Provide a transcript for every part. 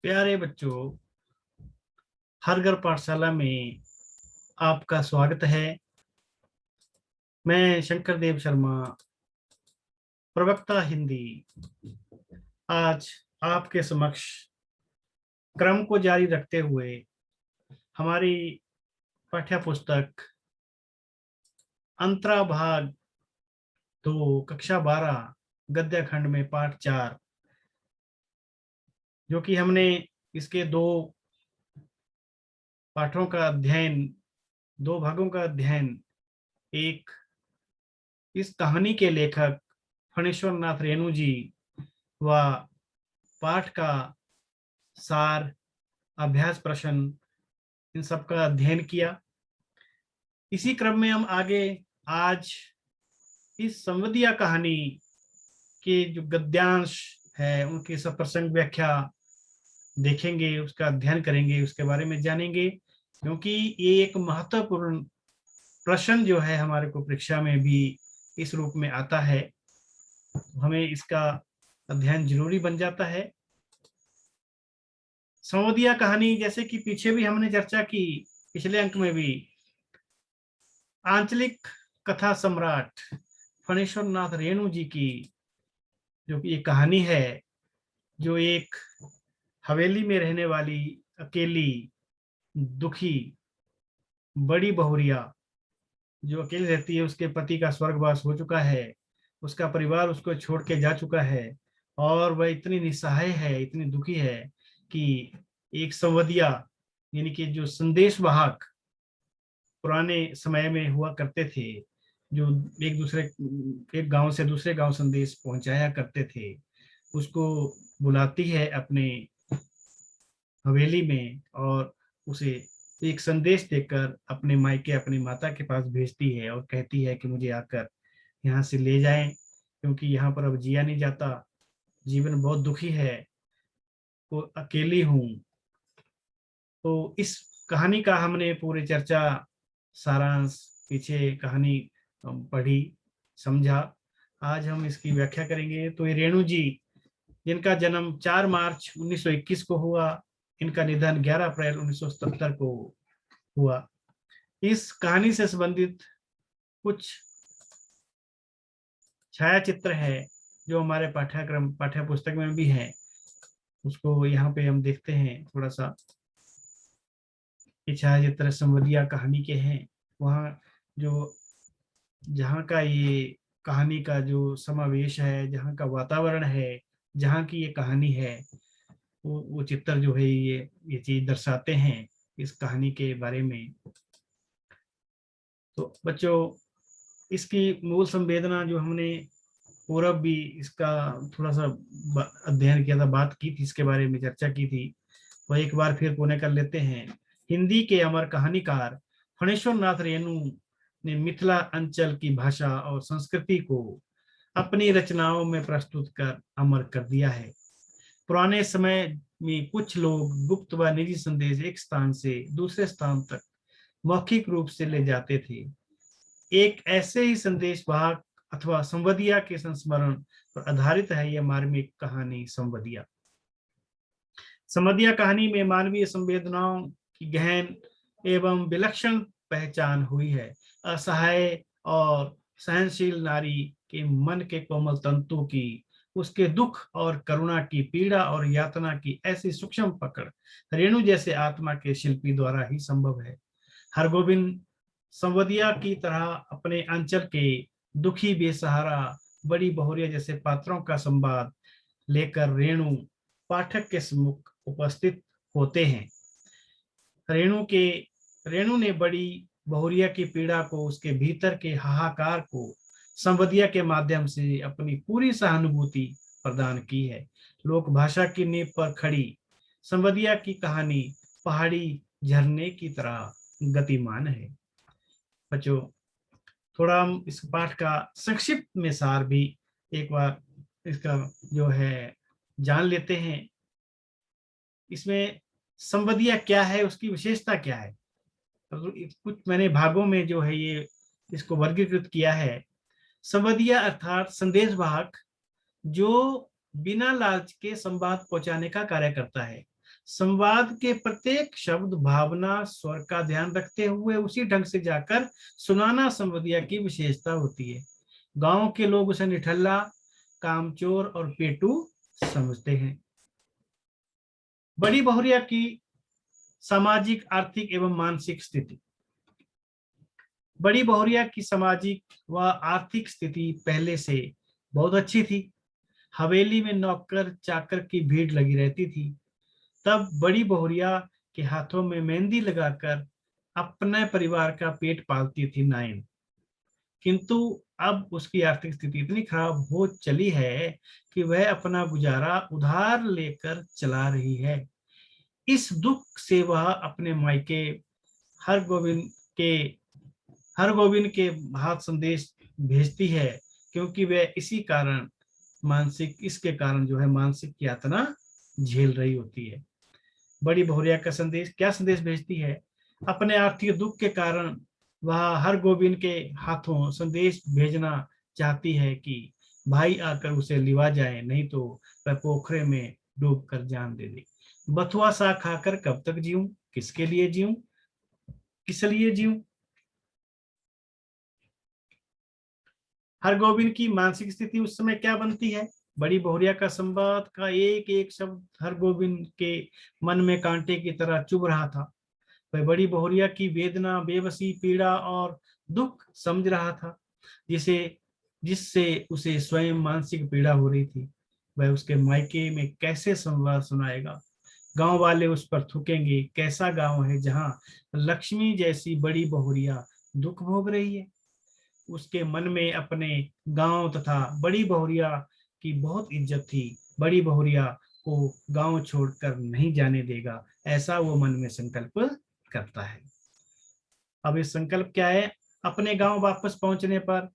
प्यारे बच्चों, हर घर पाठशाला में आपका स्वागत है। मैं शंकर देव शर्मा, प्रवक्ता हिंदी, आज आपके समक्ष क्रम को जारी रखते हुए हमारी पाठ्य पुस्तक अंतरा भाग 2 कक्षा 12 गद्य खंड में पाठ 4, जो कि हमने इसके दो पाठों का अध्ययन, दो भागों का अध्ययन, एक इस कहानी के लेखक फणीश्वर नाथ रेणु जी व पाठ का सार, अभ्यास प्रश्न, इन सब का अध्ययन किया। इसी क्रम में हम आगे आज इस संवदिया कहानी के जो गद्यांश है उनकी सब प्रसंग व्याख्या देखेंगे, उसका अध्ययन करेंगे, उसके बारे में जानेंगे, क्योंकि ये एक महत्वपूर्ण प्रश्न जो है हमारे को परीक्षा में भी इस रूप में आता है, हमें इसका अध्ययन जरूरी बन जाता है। संवदिया कहानी, जैसे कि पीछे भी हमने चर्चा की, पिछले अंक में भी, आंचलिक कथा सम्राट फणीश्वर नाथ रेणु जी की जो ये कहानी है, जो एक हवेली में रहने वाली अकेली दुखी बड़ी बहुरिया जो अकेली रहती है, उसके पति का स्वर्गवास हो चुका है, उसका परिवार उसको छोड़ के जा चुका है और वह इतनी निस्सहाय है, इतनी दुखी है कि एक संवदिया यानी कि जो संदेश वाहक पुराने समय में हुआ करते थे, जो एक गांव से दूसरे गांव संदेश पहुंचाया करते थे, उसको बुलाती है अपने हवेली में और उसे एक संदेश देकर अपने मायके, अपनी माता के पास भेजती है और कहती है कि मुझे आकर यहाँ से ले जाएं, क्योंकि यहाँ पर अब जिया नहीं जाता, जीवन बहुत दुखी है, वो अकेली हूँ। तो इस कहानी का हमने पूरी चर्चा, सारांश, पीछे कहानी पढ़ी, समझा। आज हम इसकी व्याख्या करेंगे। तो ये रेणु जी, जिनका जन्म 4 मार्च 1921 को हुआ, इनका निधन 11 अप्रैल 1977 को हुआ। इस कहानी से संबंधित कुछ छायाचित्र है जो हमारे पाठ्य पुस्तक में भी है, उसको यहाँ पे हम देखते हैं थोड़ा सा। ये छायाचित्र संवदिया कहानी के हैं। वहाँ जो जहाँ का ये कहानी का जो समावेश है, जहाँ का वातावरण है, जहाँ की ये कहानी है, वो चित्र जो है ये चीज दर्शाते हैं इस कहानी के बारे में। तो बच्चों, इसकी मूल संवेदना जो हमने पूर्व भी इसका थोड़ा सा अध्ययन किया था, बात की थी, इसके बारे में चर्चा की थी, वह एक बार फिर पुनः कर लेते हैं। हिंदी के अमर कहानीकार फणीश्वर नाथ रेणु ने मिथिला अंचल की भाषा और संस्कृति को अपनी रचनाओं में प्रस्तुत कर अमर कर दिया है। पुराने समय में कुछ लोग गुप्त व निजी संदेश एक स्थान से दूसरे स्थान तक मौखिक रूप से ले जाते थे। एक ऐसे ही संदेश वाहक अथवा संवदिया के संस्मरण पर आधारित है यह मार्मिक कहानी संवदिया। संवदिया कहानी में मानवीय संवेदनाओं की गहन एवं विलक्षण पहचान हुई है। असहाय और सहनशील नारी के मन के कोमल तंतु की, उसके दुख और करुणा की, पीड़ा और यातना की ऐसी सूक्ष्म पकड़ रेणु जैसे आत्मा के शिल्पी द्वारा ही संभव है। हरगोविंद संवदिया की तरह अपने अंचल के दुखी, बेसहारा, बड़ी बहुरिया जैसे पात्रों का संवाद लेकर रेणु पाठक के सम्मुख उपस्थित होते हैं। रेणु ने बड़ी बहुरिया की पीड़ा को, उसके भीतर के हाहाकार को संवदिया के माध्यम से अपनी पूरी सहानुभूति प्रदान की है। लोक भाषा की नींव पर खड़ी संवदिया की कहानी पहाड़ी झरने की तरह गतिमान है। बच्चों, थोड़ा हम इस पाठ का संक्षिप्त में सार भी एक बार इसका जो है जान लेते हैं। इसमें संवदिया क्या है, उसकी विशेषता क्या है, तो कुछ मैंने भागों में जो है ये इसको वर्गीकृत किया है। संवदिया अर्थात संदेश वाहक, जो बिना लालच के संवाद पहुंचाने का कार्य करता है। संवाद के प्रत्येक शब्द, भावना, स्वर का ध्यान रखते हुए उसी ढंग से जाकर सुनाना संवदिया की विशेषता होती है। गांव के लोग उसे निठल्ला, कामचोर और पेटू समझते हैं। बड़ी बहुरिया की सामाजिक, आर्थिक एवं मानसिक स्थिति। बड़ी बहुरिया की सामाजिक व आर्थिक स्थिति पहले से बहुत अच्छी थी। हवेली में नौकर चाकर की भीड़ लगी रहती थी। तब बड़ी बहुरिया के हाथों में मेहंदी लगाकर अपने परिवार का पेट पालती थी नाइन। किंतु अब उसकी आर्थिक स्थिति इतनी खराब हो चली है कि वह अपना गुजारा उधार लेकर चला रही है। इस दुख से वह अपने मायके हरगोविंद के हरगोविंद के हाथ संदेश भेजती है, क्योंकि वह इसके कारण जो है मानसिक यातना झेल रही होती है। बड़ी बहुरिया का संदेश, क्या संदेश भेजती है? अपने आर्थिक दुख के कारण वह हरगोविंद के हाथों संदेश भेजना चाहती है कि भाई आकर उसे लिवा जाए, नहीं तो वह पोखरे में डूब कर जान दे दे। बथुआ सा खाकर कब तक जीऊं, किसके लिए जीऊं, किस लिए जीऊं। हरगोविंद की मानसिक स्थिति उस समय क्या बनती है? बड़ी बहुरिया का संवाद का एक एक शब्द हरगोविंद के मन में कांटे की तरह चुभ रहा था। वह बड़ी बहुरिया की वेदना, बेबसी, पीड़ा और दुख समझ रहा था, जिससे उसे स्वयं मानसिक पीड़ा हो रही थी। वह उसके मायके में कैसे संवाद सुनाएगा? गांव वाले उस पर थूकेंगे। कैसा गांव है जहां लक्ष्मी जैसी बड़ी बहुरिया दुख भोग रही है? उसके मन में अपने गांव तथा बड़ी बहुरिया की बहुत इज्जत थी। बड़ी बहुरिया को गांव छोड़कर नहीं जाने देगा, ऐसा वो मन में संकल्प करता है। अब इस संकल्प क्या है? अपने गांव वापस पहुंचने पर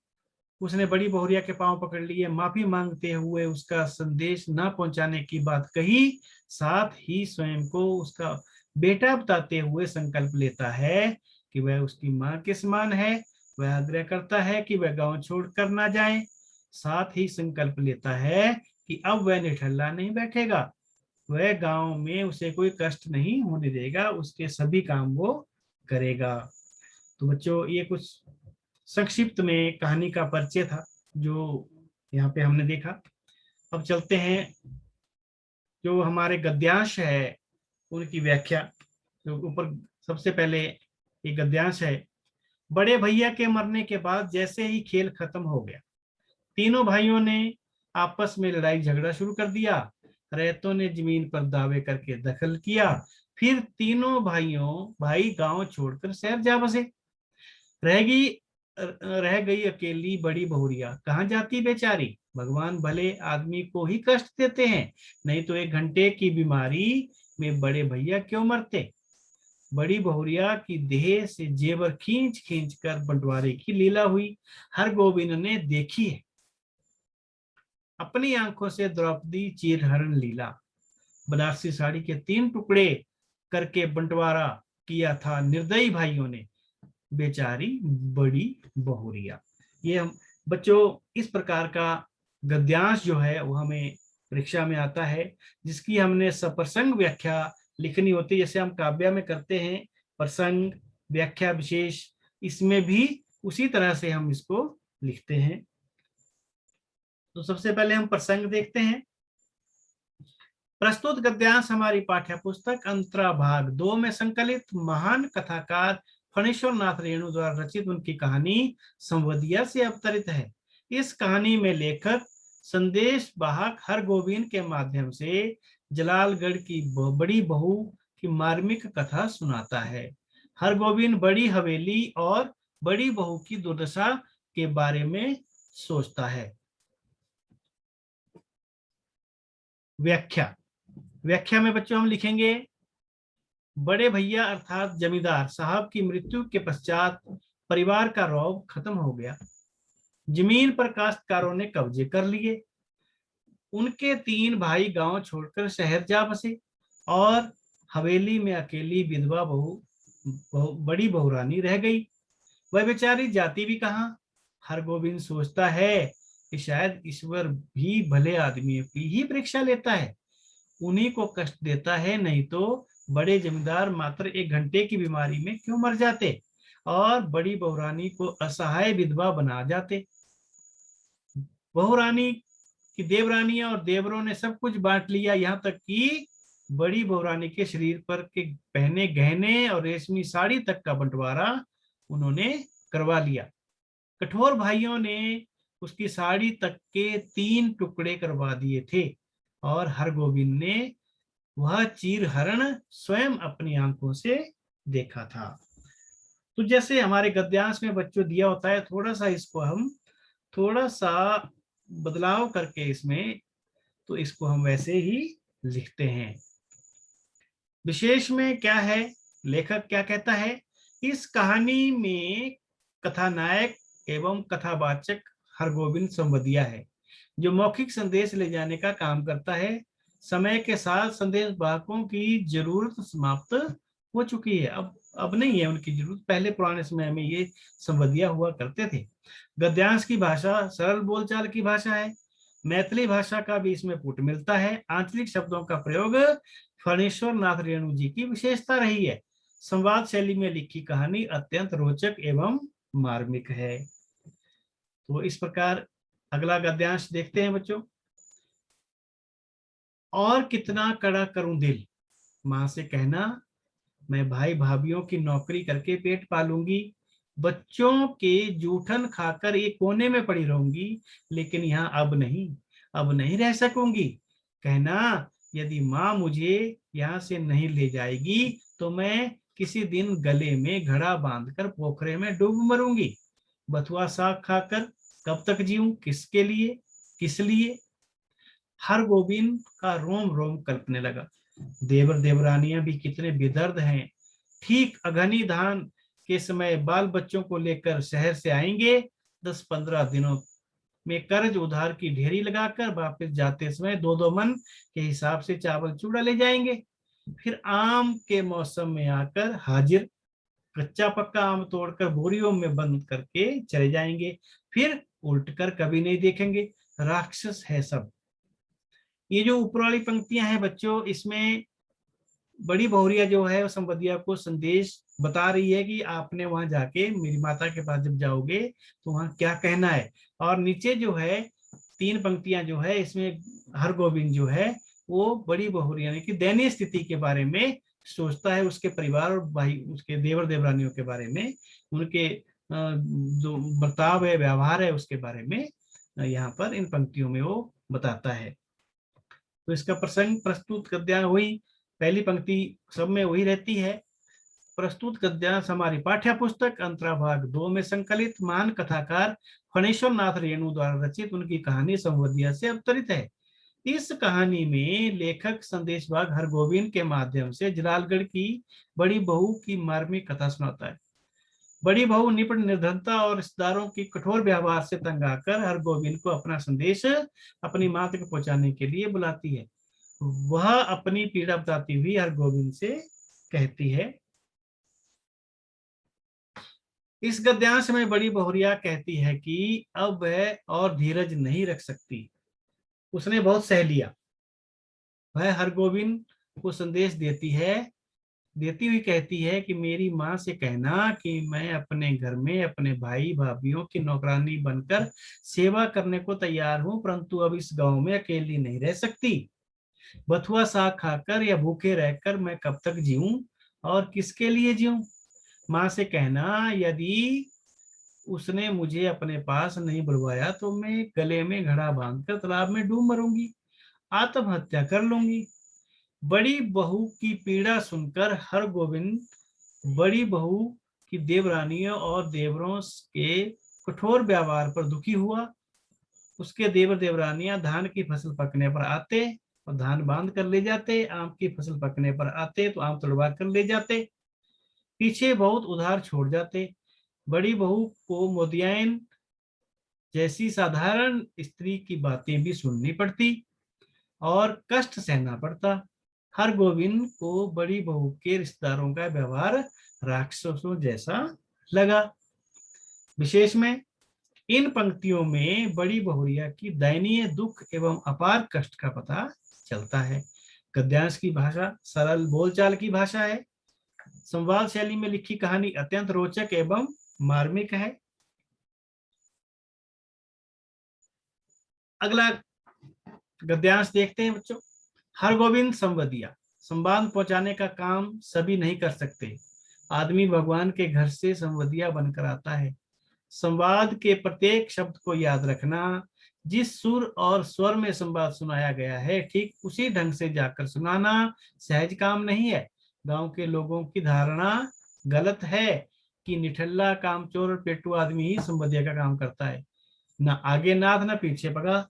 उसने बड़ी बहुरिया के पांव पकड़ लिए, माफी मांगते हुए उसका संदेश न पहुंचाने की बात कही। साथ ही स्वयं को उसका बेटा बताते हुए संकल्प लेता है कि वह उसकी मां के समान है। वह आग्रह करता है कि वह गांव छोड़कर ना जाए। साथ ही संकल्प लेता है कि अब वह निठल्ला नहीं बैठेगा, वह गांव में उसे कोई कष्ट नहीं होने देगा, उसके सभी काम वो करेगा। तो बच्चों, ये कुछ संक्षिप्त में कहानी का परिचय था जो यहाँ पे हमने देखा। अब चलते हैं जो हमारे गद्यांश है उनकी व्याख्या। तो ऊपर सबसे पहले ये गद्यांश है। बड़े भैया के मरने के बाद जैसे ही खेल खत्म हो गया, तीनों भाइयों ने आपस में लड़ाई झगड़ा शुरू कर दिया। रैयतों ने जमीन पर दावे करके दखल किया। फिर तीनों भाई गांव छोड़कर शहर जा बसे। रह गई अकेली बड़ी बहुरिया। कहाँ जाती बेचारी? भगवान भले आदमी को ही कष्ट देते हैं, नहीं तो 1 घंटे की बीमारी में बड़े भैया क्यों मरते? बड़ी बहुरिया की देह से जेवर खींच खींच कर बंटवारे की लीला हुई, हरगोविंद ने देखी है अपनी आंखों से। द्रौपदी चीरहरण लीला, बनारसी साड़ी के 3 टुकड़े करके बंटवारा किया था निर्दयी भाइयों ने, बेचारी बड़ी बहुरिया। ये हम बच्चों, इस प्रकार का गद्यांश जो है वो हमें परीक्षा में आता है, जिसकी हमने सप्रसंग व्याख्या लिखनी होती है, जैसे हम काव्य में करते हैं प्रसंग, व्याख्या, विशेष। इसमें भी उसी तरह से हम इसको लिखते हैं। तो सबसे पहले हम प्रसंग देखते हैं। प्रस्तुत गद्यांश हमारी पाठ्य पुस्तक अंतरा भाग 2 में संकलित महान कथाकार फणीश्वर नाथ रेणु द्वारा रचित उनकी कहानी संवदिया से अवतरित है। इस कहानी में लेखक संदेश वाहक हरगोविंद के माध्यम से जलालगढ़ की बड़ी बहू की मार्मिक कथा सुनाता है। हरगोविंद बड़ी हवेली और बड़ी बहू की दुर्दशा के बारे में सोचता है। व्याख्या में बच्चों हम लिखेंगे, बड़े भैया अर्थात जमींदार साहब की मृत्यु के पश्चात परिवार का रौब खत्म हो गया। जमीन पर काश्तकारों ने कब्जे कर लिए। उनके 3 भाई गांव छोड़कर शहर जा बसे और हवेली में अकेली विधवा बड़ी बहुरानी रह गई। वह बेचारी जाती भी कहां? हरगोविंद सोचता है कि शायद ईश्वर भी भले आदमियों की ही परीक्षा लेता है। उन्हीं को कष्ट देता है, नहीं तो बड़े जमींदार मात्र 1 घंटे की बीमारी में क्यों मर जाते और बड़ी बहुरानी को असहाय विधवा बना जाते। बहुरानी की देवरानी और देवरों ने सब कुछ बांट लिया, यहाँ तक कि बड़ी बहुरानी के शरीर पर के पहने गहने और रेशमी साड़ी तक का बंटवारा उन्होंने करवा लिया। कठोर भाइयों ने उसकी साड़ी तक के 3 टुकड़े करवा दिए थे और हरगोविंद ने वह चीर हरण स्वयं अपनी आंखों से देखा था। तो जैसे हमारे गद्यांश में बच्चों दिया होता है, थोड़ा सा इसको हम थोड़ा सा बदलाव करके इसमें, तो इसको हम वैसे ही लिखते हैं। विशेष में क्या है, लेखक क्या कहता है, इस कहानी में कथानायक एवं कथावाचक हरगोविंद संवदिया है, जो मौखिक संदेश ले जाने का काम करता है। समय के साथ संदेश वाहकों की जरूरत समाप्त हो चुकी है, अब नहीं है उनकी जरूरत। पहले पुराने समय में ये संवदिया हुआ करते थे। गद्यांश की भाषा सरल बोलचाल की भाषा है। मैथिली भाषा का भी इसमें पुट मिलता है। आंचलिक शब्दों का प्रयोग फणीश्वर नाथ रेणु जी की विशेषता रही है। संवाद शैली में लिखी कहानी अत्यंत रोचक एवं मार्मिक है। तो इस प्रकार अगला गद्यांश देखते हैं बच्चों। और कितना कड़ा करूं दिल, मां से कहना मैं भाई भाभीियों की नौकरी करके पेट पालूंगी, बच्चों के जूठन खाकर ये कोने में पड़ी रहूंगी, लेकिन यहाँ अब नहीं रह सकूंगी। कहना यदि माँ मुझे यहाँ से नहीं ले जाएगी तो मैं किसी दिन गले में घड़ा बांधकर पोखरे में डूब मरूंगी। बथुआ साग खाकर कब तक जीऊं, किसके लिए, किस लिए। हरगोविंद का रोम रोम कल्पने लगा। देवर देवरानियां भी कितने बेदर्द हैं। ठीक अघनी धान के समय बाल बच्चों को लेकर शहर से आएंगे। 10-15 दिनों में कर्ज उधार की ढेरी लगाकर वापस जाते समय 2-2 मन के हिसाब से चावल चूड़ा ले जाएंगे। फिर आम के मौसम में आकर हाजिर कच्चा पक्का आम तोड़कर बोरियों में बंद करके चले जाएंगे। फिर उल्ट कर कभी नहीं देखेंगे। राक्षस है सब। ये जो ऊपर वाली पंक्तियां हैं बच्चों, इसमें बड़ी बहुरिया जो है संवदिया को संदेश बता रही है कि आपने वहां जाके मेरी माता के पास जब जाओगे तो वहां क्या कहना है। और नीचे जो है 3 पंक्तियां जो है, इसमें हरगोविंद जो है वो बड़ी बहुरिया की दयनीय स्थिति के बारे में सोचता है, उसके परिवार और भाई उसके देवर देवरानियों के बारे में, उनके जो बर्ताव है, व्यवहार है, उसके बारे में यहाँ पर इन पंक्तियों में वो बताता है। तो इसका प्रसंग प्रस्तुत गद्यांश वही पहली पंक्ति सब में वही रहती है। प्रस्तुत गद्यांश हमारी पाठ्य पुस्तक अंतराभाग 2 में संकलित महान कथाकार फणीश्वर नाथ रेणु द्वारा रचित उनकी कहानी संवदिया से अवतरित है। इस कहानी में लेखक संदेशवाहक हरगोविंद के माध्यम से जलालगढ़ की बड़ी बहू की मार्मिक कथा सुनाता है। बड़ी बहू निपट निर्धनता और रिश्तेदारों की कठोर व्यवहार से तंग आकर हरगोविंद को अपना संदेश अपनी मां तक पहुंचाने के लिए बुलाती है। वह अपनी पीड़ा बताती हुई हरगोविंद से कहती है। इस गद्यांश में बड़ी बहुरिया कहती है कि अब वह और धीरज नहीं रख सकती, उसने बहुत सह लिया। वह हरगोविंद को संदेश देती हुई कहती है कि मेरी माँ से कहना कि मैं अपने घर में अपने भाई भाभीियों की नौकरानी बनकर सेवा करने को तैयार हूँ, परंतु अब इस गांव में अकेली नहीं रह सकती। बथुआ साग खाकर या भूखे रहकर मैं कब तक जीऊं और किसके लिए जीऊं। माँ से कहना यदि उसने मुझे अपने पास नहीं बुलवाया तो मैं गले में घड़ा बांधकर तालाब में डूब मरूंगी, आत्महत्या कर लूंगी। बड़ी बहू की पीड़ा सुनकर हरगोविंद बड़ी बहू की देवरानियों और देवरों के कठोर व्यवहार पर दुखी हुआ। उसके देवर देवरानियां धान की फसल पकने पर आते और धान बांध कर ले जाते, आम की फसल पकने पर आते तो आम तोड़वा कर ले जाते, पीछे बहुत उधार छोड़ जाते। बड़ी बहू को मोदियान जैसी साधारण स्त्री की बातें भी सुननी पड़ती और कष्ट सहना पड़ता। हरगोविंद को बड़ी बहू के रिश्तेदारों का व्यवहार राक्षसों जैसा लगा। विशेष में इन पंक्तियों में बड़ी बहुरिया की दयनीय दुख एवं अपार कष्ट का पता चलता है। गद्यांश की भाषा सरल बोलचाल की भाषा है। संवाद शैली में लिखी कहानी अत्यंत रोचक एवं मार्मिक है। अगला गद्यांश देखते हैं बच्चों। हरगोविंद संवदिया। संवाद पहुंचाने का काम सभी नहीं कर सकते। आदमी भगवान के घर से संवदिया बनकर आता है। संवाद के प्रत्येक शब्द को याद रखना। जिस सुर और स्वर में संवाद सुनाया गया है ठीक उसी ढंग से जाकर सुनाना सहज काम नहीं है। गांव के लोगों की धारणा गलत है कि निठल्ला कामचोर और पेटू आदमी ही संवदिया का काम करता है। ना आगे नाथ ना पीछे पगा।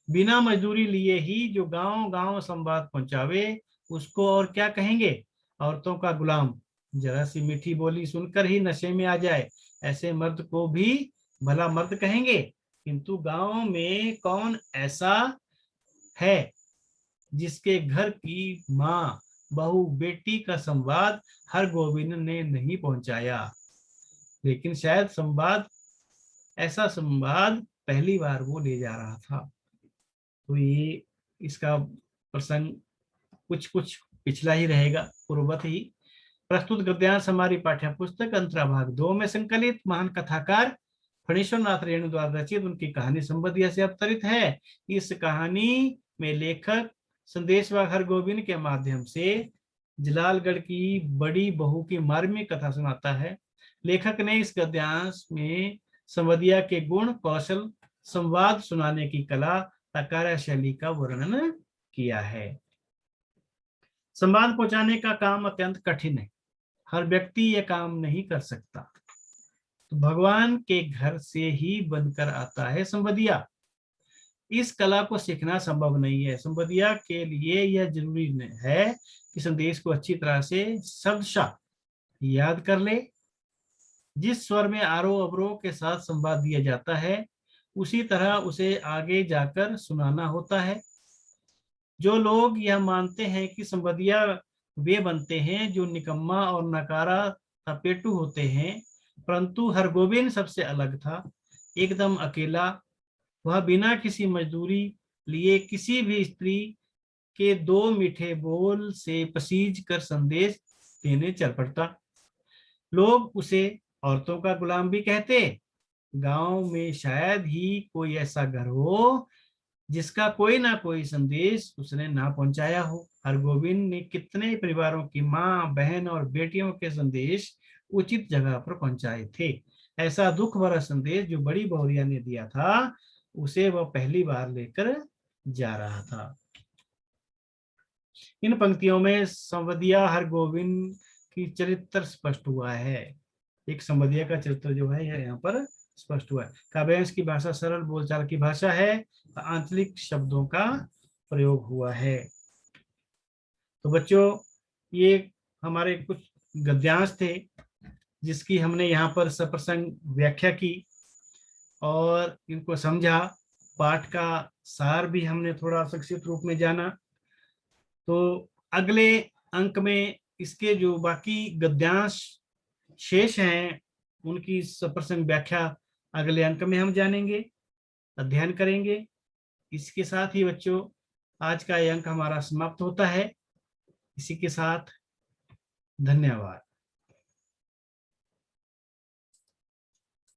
बिना मजदूरी लिए ही जो गांव गांव संवाद पहुंचावे उसको और क्या कहेंगे। औरतों का गुलाम। जरा सी मीठी बोली सुनकर ही नशे में आ जाए ऐसे मर्द को भी भला मर्द कहेंगे। किंतु गांव में कौन ऐसा है जिसके घर की माँ बहू बेटी का संवाद हरगोविंद ने नहीं पहुंचाया। लेकिन शायद ऐसा संवाद पहली बार वो ले जा रहा था। तो ये इसका प्रसंग कुछ कुछ पिछला ही रहेगा, पूर्ववत ही। प्रस्तुत गद्यांश हमारी पाठ्य पुस्तक अंतरा भाग 2 में संकलित महान कथाकार फणीश्वर नाथ रेणु द्वारा रचित उनकी कहानी संवदिया से अवतरित है। इस कहानी में लेखक संदेशवाहक हरगोविंद के माध्यम से जलालगढ़ की बड़ी बहू की मार्मिक कथा सुनाता है। लेखक ने इस गद्यांश में संवदिया के गुण कौशल संवाद सुनाने की कला कार्यशैली का वर्णन किया है। संवाद पहुंचाने का काम अत्यंत कठिन है। हर व्यक्ति यह काम नहीं कर सकता। तो भगवान के घर से ही बनकर आता है संवदिया। इस कला को सीखना संभव नहीं है। संवदिया के लिए यह जरूरी है कि संदेश को अच्छी तरह से शब्दशः याद कर ले। जिस स्वर में आरोह अवरोह के साथ संवाद दिया जाता है उसी तरह उसे आगे जाकर सुनाना होता है। जो लोग यह मानते हैं कि संवदिया वे बनते हैं जो निकम्मा और नकारा तपेटू होते हैं, परंतु हरगोविंद सबसे अलग था, एकदम अकेला। वह बिना किसी मजदूरी लिए किसी भी स्त्री के 2 मीठे बोल से पसीज कर संदेश देने चल पड़ता। लोग उसे औरतों का गुलाम भी कहते। गांव में शायद ही कोई ऐसा घर हो जिसका कोई ना कोई संदेश उसने ना पहुंचाया हो। हरगोविंद ने कितने परिवारों की माँ बहन और बेटियों के संदेश उचित जगह पर पहुंचाए थे। ऐसा दुख भरा संदेश जो बड़ी बहुरिया ने दिया था उसे वह पहली बार लेकर जा रहा था। इन पंक्तियों में संवदिया हरगोविंद की चरित्र स्पष्ट हुआ है। एक संवदिया का चरित्र जो है यहाँ पर स्पष्ट हुआ है। काव्यांश की भाषा सरल बोलचाल की भाषा है। आंचलिक शब्दों का प्रयोग हुआ है। तो बच्चों ये हमारे कुछ गद्यांश थे जिसकी हमने यहाँ पर सप्रसंग व्याख्या की और इनको समझा। पाठ का सार भी हमने थोड़ा संक्षिप्त रूप में जाना। तो अगले अंक में इसके जो बाकी गद्यांश शेष हैं उनकी सप्रसंग व्याख्या अगले अंक में हम जानेंगे, अध्ययन करेंगे। इसके साथ ही बच्चों आज का यह अंक हमारा समाप्त होता है। इसी के साथ धन्यवाद।